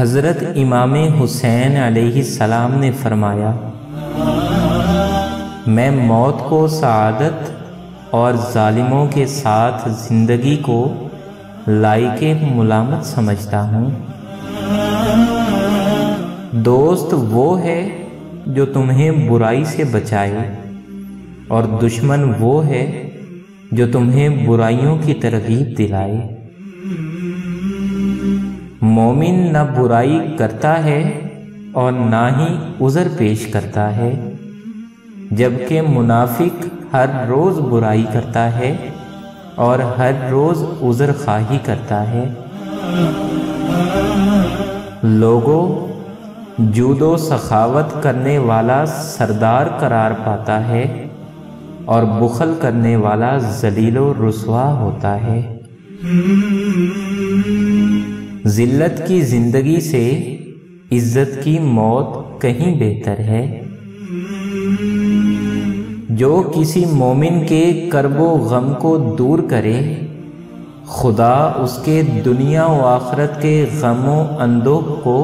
हज़रत इमाम हुसैन अलैहिस्सलाम ने फरमाया, मैं मौत को सआदत और ज़ालिमों के साथ ज़िंदगी को लायके मुलामत समझता हूँ। दोस्त वो है जो तुम्हें बुराई से बचाए और दुश्मन वो है जो तुम्हें बुराइयों की तरगीब दिलाए। मोमिन न बुराई करता है और ना ही उज़र पेश करता है, जबकि मुनाफिक हर रोज़ बुराई करता है और हर रोज़ उज़र ख़्वाही करता है। लोगों, जूदो सखावत करने वाला सरदार करार पाता है और बुखल करने वाला ज़लीलो रुसवा होता है। ज़िल्लत की ज़िंदगी से इज़्ज़त की मौत कहीं बेहतर है। जो किसी मोमिन के कर्बो गम को दूर करे, खुदा उसके दुनिया व आखिरत के गमो अंदोह को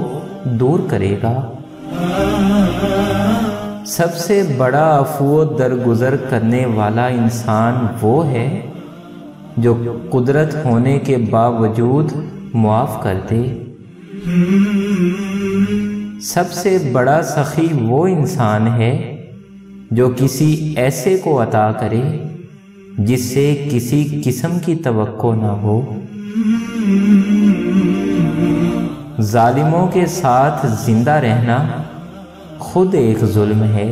दूर करेगा। सबसे बड़ा अफ़्व दरगुज़र करने वाला इंसान वो है जो कुदरत होने के बावजूद मुआफ़ कर दे। सबसे बड़ा सखी वो इंसान है जो किसी ऐसे को अता करे जिससे किसी किस्म की तवक्को ना हो। जालिमों के साथ जिंदा रहना खुद एक जुल्म है।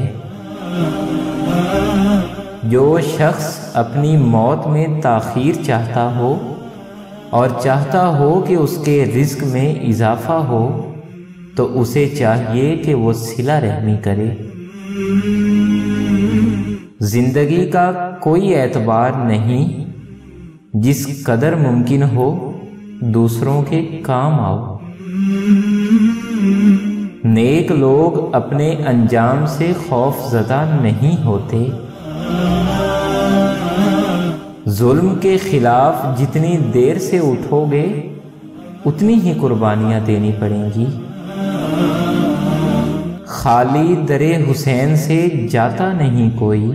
जो शख्स अपनी मौत में ताख़ीर चाहता हो और चाहता हो कि उसके रिज़्क़ में इजाफ़ा हो, तो उसे चाहिए कि वो सिला रहमी करे। ज़िंदगी का कोई एतबार नहीं, जिस कदर मुमकिन हो दूसरों के काम आओ। नेक लोग अपने अंजाम से खौफज़दा नहीं होते। जुल्म के खिलाफ जितनी देर से उठोगे उतनी ही कुर्बानियाँ देनी पड़ेंगी। खाली दरे हुसैन से जाता नहीं कोई,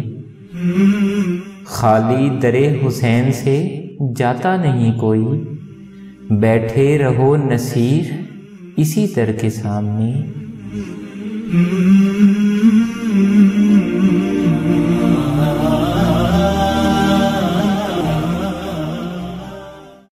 खाली दरे हुसैन से जाता नहीं कोई। बैठे रहो नसीर इसी दर के सामने।